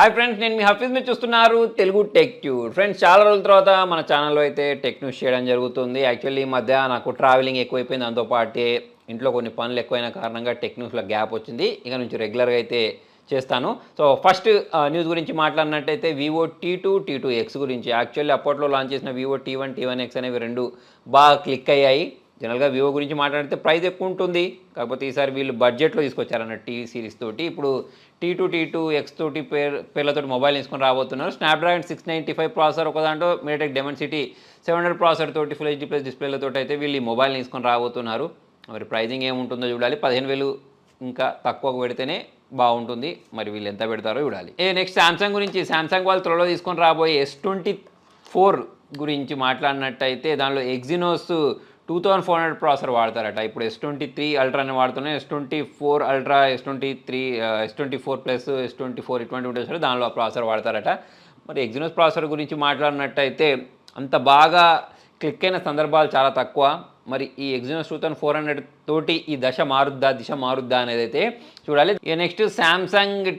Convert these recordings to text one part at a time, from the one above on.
Hi friends, నేను మీ హఫీజ్. మీరు చూస్తున్నారు తెలుగు టెక్ ట్యూబ్. ఫ్రెండ్స్, చాలా రోజుల తర్వాత మన ఛానల్లో అయితే టెక్ న్యూస్ చేయడం జరుగుతుంది. యాక్చువల్లీ ఈ మధ్య నాకు ట్రావెలింగ్ ఎక్కువైపోయింది, దాంతోపాటే ఇంట్లో కొన్ని పనులు ఎక్కువైన కారణంగా టెక్ న్యూస్లో గ్యాప్ వచ్చింది. ఇక నుంచి రెగ్యులర్గా అయితే చేస్తాను. సో ఫస్ట్ న్యూస్ గురించి మాట్లాడినట్టయితే వివో T2 గురించి. యాక్చువల్లీ అప్పట్లో లాంచ్ చేసిన వివో T1 అనేవి రెండు బాగా క్లిక్ అయ్యాయి. జనరల్గా వివో గురించి మాట్లాడితే ప్రైస్ ఎక్కువ ఉంటుంది, కాకపోతే ఈసారి వీళ్ళు బడ్జెట్లో తీసుకొచ్చారన్న టీవీ సిరీస్ తోటి. ఇప్పుడు T2 తోటి పేర్లతో మొబైల్ తీసుకొని రాబోతున్నారు. స్నాప్డ్రాగన్ 695 ప్రాసెసర్ ఒక దాంట్లో, మీడియాటెక్ డెమెన్సిటీ 700 ప్రాసెసర్ తోటి ఫుల్ HD+ డిస్ప్లేలతో అయితే వీళ్ళు ఈ మొబైల్ తీసుకొని రాబోతున్నారు. మరి ప్రైజింగ్ ఏముంటుందో చూడాలి. 15,000 ఇంకా తక్కువకు పెడితేనే బాగుంటుంది. మరి వీళ్ళు ఎంత పెడతారో చూడాలి. నెక్స్ట్ సామ్సంగ్ గురించి. సామ్సంగ్ వాళ్ళు త్వరలో తీసుకొని రాబోయే S24 గురించి మాట్లాడినట్టయితే దానిలో ఎగ్జినోస్ 2400 ప్రాసెసర్ వాడతారట. ఇప్పుడు S23 అల్ట్రాని వాడుతున్నాయి. S24 ultra, S24 plus, S24 ఇటువంటి ఉంటుంది, దానిలో ప్రాసెసర్ వాడతారట. మరి ఎగ్జినోస్ ప్రాసెసర్ గురించి మాట్లాడినట్టయితే అంత బాగా క్లిక్ అయిన సందర్భాలు చాలా తక్కువ. మరి ఈ ఎగ్జినోస్ 2400 తోటి ఈ దిశ మారుద్దా అనేది అయితే చూడాలి. నెక్స్ట్ సామ్సంగ్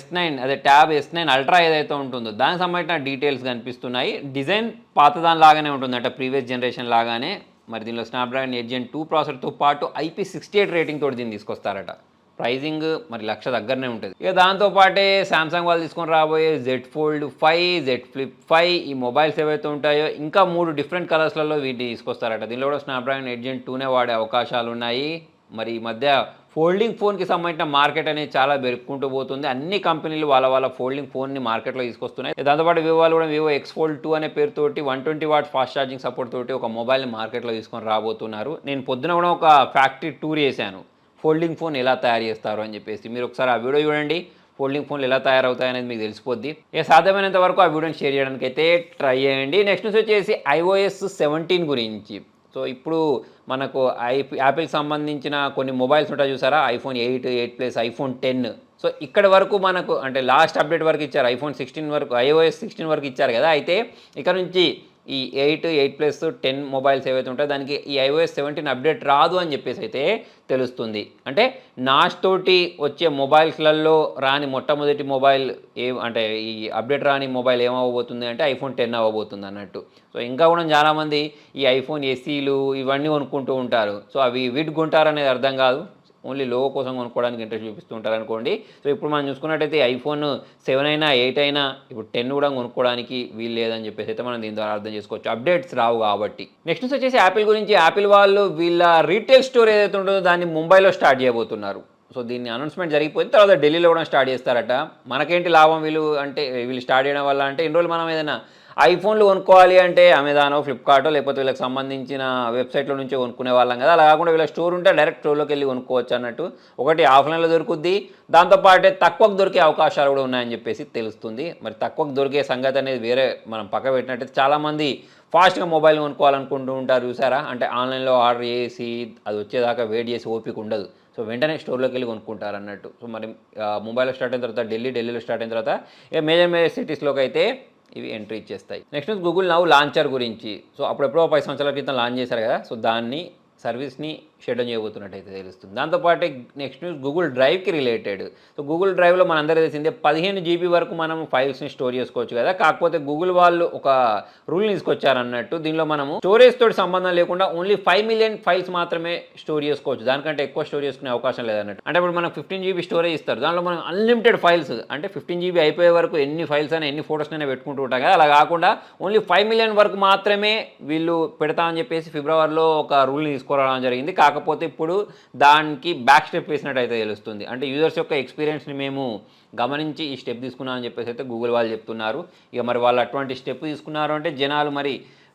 S9, అదే ట్యాబ్ S9 అల్ట్రా ఏదైతే ఉంటుందో దానికి సంబంధించిన డీటెయిల్స్ కనిపిస్తున్నాయి. డిజైన్ పాతదాని లాగానే ఉంటుందట, ప్రీవియస్ జనరేషన్ లాగానే. మరి దీనిలో స్నాప్డ్రాగన్ 8 Gen 2 ప్రాసెసర్తో పాటు IP68 రేటింగ్ తోటి దీన్ని తీసుకొస్తారట. ప్రైజింగ్ మరి 1,00,000 దగ్గరనే ఉంటుంది. ఇక దాంతోపాటే సామ్సంగ్ వాళ్ళు తీసుకొని రాబోయే Z Fold 5, Z Flip 5 ఈ మొబైల్స్ ఏవైతే ఉంటాయో ఇంకా 3 డిఫరెంట్ కలర్స్లలో వీటిని తీసుకొస్తారట. దీనిలో కూడా స్నాప్డ్రాగన్ 8 Gen 2నే వాడే అవకాశాలు ఉన్నాయి. మరి ఈ మధ్య ఫోల్డింగ్ ఫోన్కి సంబంధించిన మార్కెట్ అనేది చాలా పెరుగుకుంటూ పోతుంది. అన్ని కంపెనీలు వాళ్ళ ఫోల్డింగ్ ఫోన్ని మార్కెట్లో తీసుకొస్తున్నాయి. దాంతోపాటు వివో వాళ్ళు కూడా వివో X Fold 2 అనే పేరుతోటి 120 వాట్ ఫాస్ట్ ఛార్జింగ్ సపోర్ట్ తోటి ఒక మొబైల్ని మార్కెట్లో తీసుకొని రాబోతున్నారు. నేను పొద్దున కూడా ఒక ఫ్యాక్టరీ టూర్ చేశాను, ఫోల్డింగ్ ఫోన్ ఎలా తయారు చేస్తారు అని చెప్పేసి. మీరు ఒకసారి ఆ వీడియో చూడండి, ఫోల్డింగ్ ఫోన్లు ఎలా తయారవుతాయనేది మీకు తెలిసిపోద్ది. సాధ్యమైనంత వరకు ఆ వీడియోని షేర్ చేయడానికి అయితే ట్రై చేయండి. నెక్స్ట్ న్యూస్ వచ్చేసి iOS 17 గురించి. సో ఇప్పుడు మనకు యాపిల్కి సంబంధించిన కొన్ని మొబైల్స్ ఉంటాయి చూసారా, iPhone 8, 8 iPhone 10. సో ఇక్కడ వరకు మనకు అంటే లాస్ట్ అప్డేట్ వరకు ఇచ్చారు, iPhone 16 వరకు, iOS 16 వరకు ఇచ్చారు కదా. అయితే ఇక్కడ నుంచి ఈ 8 10 మొబైల్స్ ఏవైతే ఉంటాయో దానికి ఈ iOS 17 అప్డేట్ రాదు అని చెప్పేసి అయితే తెలుస్తుంది. అంటే నాచ్ తోటి వచ్చే మొబైల్స్లలో రాని మొట్టమొదటి మొబైల్ అంటే ఈ అప్డేట్ రాని మొబైల్ ఏమవ్వబోతుంది అంటే iPhone 10 అవ్వబోతుంది అన్నట్టు. సో ఇంకా కూడా చాలామంది ఈ iPhone SEలు ఇవన్నీ కొనుక్కుంటూ ఉంటారు. సో అవి వీటి కొంటారనేది అర్థం కాదు, ఓన్లీ లో కోసం కొనుక్కోవడానికి ఇంట్రెస్ట్ చూపిస్తూ ఉంటారు అనుకోండి. సో ఇప్పుడు మనం చూసుకున్నట్టయితే iPhone 7 అయినా 8 అయినా ఇప్పుడు 10 కూడా కొనుక్కోవడానికి వీలు లేదని చెప్పేసి అయితే మనం దీని ద్వారా అర్థం చేసుకోవచ్చు, అప్డేట్స్ రావు కాబట్టి. నెక్స్ట్ వచ్చేసి యాపిల్ గురించి. యాపిల్ వాళ్ళు వీళ్ళ రీటైల్ స్టోర్ ఏదైతే ఉంటుందో దాన్ని ముంబైలో స్టార్ట్ చేయబోతున్నారు. సో దీన్ని అనౌన్స్మెంట్ జరిగిపోయిన తర్వాత ఢిల్లీలో కూడా స్టార్ట్ చేస్తారట. మనకేంటి లాభం వీళ్ళు స్టార్ట్ చేయడం వల్ల అంటే, ఇన్ని రోజులు మనం ఏదైనా ఐఫోన్లు కొనుక్కోవాలి అంటే అమెజానో, ఫ్లిప్కార్టో లేకపోతే వీళ్ళకి సంబంధించిన వెబ్సైట్లో నుంచే కొనుక్కునే వాళ్ళం కదా. అలా కాకుండా వీళ్ళ స్టోర్ ఉంటే డైరెక్ట్ స్టోర్లోకి వెళ్ళి కొనుక్కోవచ్చు అన్నట్టు. ఒకటి ఆఫ్లైన్లో దొరుకుద్ది, దాంతోపాటే తక్కువకు దొరికే అవకాశాలు కూడా ఉన్నాయని చెప్పేసి తెలుస్తుంది. మరి తక్కువకు దొరికే సంగతి అనేది వేరే మనం పక్క పెట్టినట్టయితే చాలామంది ఫాస్ట్గా మొబైల్ కొనుక్కోవాలనుకుంటూ ఉంటారు చూసారా. అంటే ఆన్లైన్లో ఆర్డర్ చేసి అది వచ్చేదాకా వెయిట్ చేసి ఓపిక ఉండదు. సో వెంటనే స్టోర్లోకి వెళ్ళి కొనుక్కుంటారు అన్నట్టు. సో మరి ముంబైలో స్టార్ట్ అయిన తర్వాత ఢిల్లీలో స్టార్ట్ అయిన తర్వాత ఇక మేజర్ సిటీస్లోకి అయితే ఇవి ఎంట్రీ ఇచ్చేస్తాయి. నెక్స్ట్ గూగుల్ నౌ లాంచర్ గురించి. సో అప్పుడెప్పుడో 10 సంవత్సరాల క్రితం లాంచ్ చేశారు కదా. సో దాన్ని సర్వీస్ని షెడ్ డౌన్ చేయబోతున్నట్టయితే తెలుస్తుంది. దాంతోపాటు నెక్స్ట్ న్యూస్ గూగుల్ డ్రైవ్కి రిలేటెడ్. సో గూగుల్ డ్రైవ్లో మనందరూ తెలిసిందే 15 GB వరకు మనం ఫైల్స్ని స్టోర్ చేసుకోవచ్చు కదా. కాకపోతే గూగుల్ వాళ్ళు ఒక రూల్ని తీసుకొచ్చారన్నట్టు. దీనిలో మనము స్టోరేజ్ తోటి సంబంధం లేకుండా ఓన్లీ 5 మిలియన్ ఫైల్స్ మాత్రమే స్టోర్ చేసుకోవచ్చు, దానికంటే ఎక్కువ స్టోర్ చేసుకునే అవకాశం లేదన్నట్టు. అంటే ఇప్పుడు మనకు 15 GB స్టోరేజ్ ఇస్తారు, దానిలో మనం అన్లిమిటెడ్ ఫైల్స్ అంటే 15 GB అయిపోయే వరకు ఎన్ని ఫైల్స్ అయినా ఎన్ని ఫోటోస్ అయినా పెట్టుకుంటూ ఉంటాం కదా. అలా కాకుండా ఓన్లీ 5 మిలియన్ వరకు మాత్రమే వీళ్ళు పెడతామని చెప్పేసి ఫిబ్రవరిలో ఒక రూల్ని తీసుకురావడం జరిగింది. కాకపోతే ఇప్పుడు దానికి బ్యాక్ స్టెప్ వేసినట్టయితే తెలుస్తుంది. అంటే యూజర్స్ యొక్క ఎక్స్పీరియన్స్ని మేము గమనించి ఈ స్టెప్ తీసుకున్నామని చెప్పేసి అయితే గూగుల్ వాళ్ళు చెప్తున్నారు. ఇక మరి వాళ్ళు అటువంటి స్టెప్ తీసుకున్నారు అంటే జనాలు మరి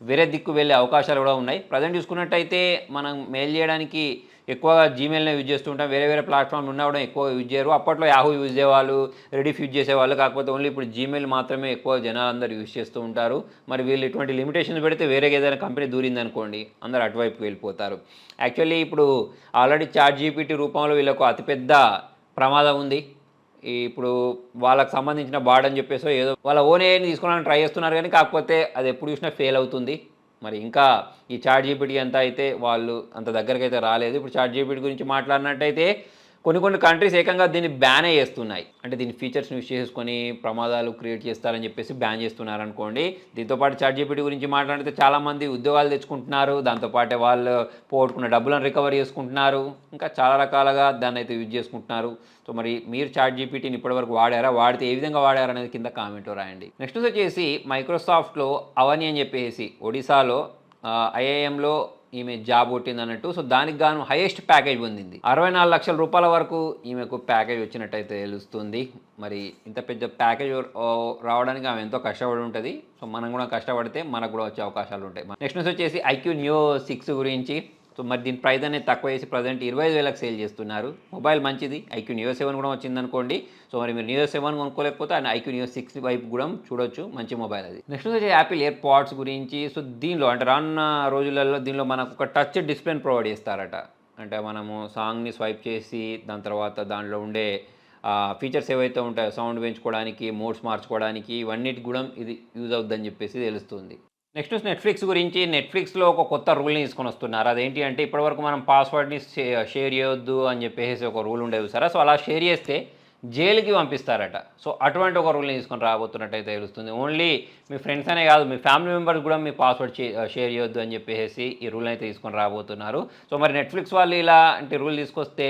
వేరే దిక్కు వెళ్ళే అవకాశాలు కూడా ఉన్నాయి. ప్రజెంట్ చూసుకున్నట్టయితే మనం మెయిల్ చేయడానికి ఎక్కువగా జీమెయిల్నే యూజ్ చేస్తూ ఉంటాం, వేరే ప్లాట్ఫామ్లు ఉన్నా కూడా ఎక్కువ యూజ్ చేయరు. అప్పట్లో యాహూ యూజ్ చేసేవాళ్ళు, రెడిఫ్ యూజ్ చేసేవాళ్ళు. కాకపోతే ఓన్లీ ఇప్పుడు జీమెయిల్ మాత్రమే ఎక్కువ జనాలందరూ యూజ్ చేస్తూ ఉంటారు. మరి వీళ్ళు ఇటువంటి లిమిటేషన్స్ పెడితే వేరే ఏదైనా కంపెనీ దూరిందనుకోండి, అందరూ అటువైపుకి వెళ్ళిపోతారు. యాక్చువల్లీ ఇప్పుడు ఆల్రెడీ ChatGPT రూపంలో వీళ్ళకు అతిపెద్ద ప్రమాదం ఉంది. ఇప్పుడు వాళ్ళకి సంబంధించిన బాడ్ అని చెప్పేసో ఏదో వాళ్ళ ఓన్ ఏఐని తీసుకోవడానికి ట్రై చేస్తున్నారు, కానీ కాకపోతే అది ఎప్పుడు చూసినా ఫెయిల్ అవుతుంది. మరి ఇంకా ఈ ChatGPT అంతా అయితే వాళ్ళు అంత దగ్గరికి అయితే రాలేదు. ఇప్పుడు ChatGPT గురించి మాట్లాడినట్టయితే కొన్ని కంట్రీస్ ఏకంగా దీన్ని బ్యానే చేస్తున్నాయి. అంటే దీని ఫీచర్స్‌ని యూజ్ చేసుకొని ప్రమాదాలు క్రియేట్ చేస్తారని చెప్పేసి బ్యాన్ చేస్తున్నారనుకోండి. దీంతో పాటు చాట్‌జీపీటీ గురించి మాట్లాడితే చాలామంది ఉద్యోగాలు తెచ్చుకుంటున్నారు. దాంతో పాటే వాళ్ళు పోగొట్టుకున్న డబ్బులను రికవర్ చేసుకుంటున్నారు. ఇంకా చాలా రకాలుగా దాన్నయితే యూజ్ చేసుకుంటున్నారు. సో మరి మీరు చాట్‌జీపీటీని ఇప్పటివరకు వాడారా? వాడితే ఏ విధంగా వాడారనేది కింద కామెంట్‌లో రాయండి. నెక్స్ట్ వచ్చేసి మైక్రోసాఫ్ట్‌లో అవని అని చెప్పేసి ఒడిశాలో ఐఐఎంలో ఈమె జాబ్ కొట్టిందన్నట్టు. సో దానికి గాను హైయెస్ట్ ప్యాకేజ్ పొందింది. 64 లక్షల రూపాయల వరకు ఈమెకు ప్యాకేజ్ వచ్చినట్టయితే తెలుస్తుంది. మరి ఇంత పెద్ద ప్యాకేజ్ రావడానికి ఆమె ఎంతో కష్టపడి ఉంటుంది. సో మనం కూడా కష్టపడితే మనకు కూడా వచ్చే అవకాశాలు ఉంటాయి. నెక్స్ట్ న్యూస్ వచ్చేసి iQOO Neo 6 గురించి. సో మరి దీని ప్రైస్ అనేది తక్కువ చేసి ప్రజెంట్ 25,000కి సేల్ చేస్తున్నారు. మొబైల్ మంచిది. iQOO Neo 7 కూడా వచ్చిందనుకోండి. సో మరి మీరు Neo 7 కొనుక్కోలేకపోతే అండ్ iQOO Neo 6 వైపు కూడా చూడొచ్చు. మంచి మొబైల్ అది. నెక్స్ట్ వచ్చి యాపిల్ ఎయిర్ పాడ్స్ గురించి. సో దీనిలో అంటే రానున్న రోజులలో దీనిలో మనకు ఒక టచ్ డిస్ప్లేని ప్రొవైడ్ చేస్తారట. అంటే మనము సాంగ్ని స్వైప్ చేసి దాని తర్వాత దాంట్లో ఉండే ఫీచర్స్ ఏవైతే ఉంటాయో సౌండ్ పెంచుకోవడానికి, మోడ్స్ మార్చుకోవడానికి ఇవన్నిటికి కూడా ఇది యూజ్ అవుద్దని చెప్పేసి తెలుస్తుంది. నెక్స్ట్ నెట్‌ఫ్లిక్స్ గురించి. నెట్‌ఫ్లిక్స్‌లో ఒక కొత్త రూల్‌ని తీసుకొని వస్తున్నారు. అదేంటి అంటే ఇప్పటివరకు మనం పాస్వర్డ్‌ని షేర్ చేయొద్దు అని చెప్పేసి ఒక రూల్ ఉండేది చూసారా? సో అలా షేర్ చేస్తే జైలుకి పంపిస్తారట. సో అటువంటి ఒక రూల్‌ని తీసుకొని రాబోతున్నట్టయితే తెలుస్తుంది. ఓన్లీ మీ ఫ్రెండ్స్ అనే కాదు, మీ ఫ్యామిలీ మెంబర్స్ కూడా మీ పాస్వర్డ్ షేర్ చేయొద్దు అని చెప్పేసి ఈ రూల్‌ని అయితే తీసుకొని రాబోతున్నారు. సో మరి నెట్‌ఫ్లిక్స్ వాళ్ళు ఇలాంటి రూల్ తీసుకొస్తే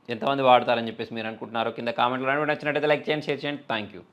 ఎంతమంది వాడతారని చెప్పేసి మీరు అనుకుంటున్నారో కింద కామెంట్‌లో నచ్చినట్టయితే లైక్ చేయండి, షేర్ చేయండి. Thank you.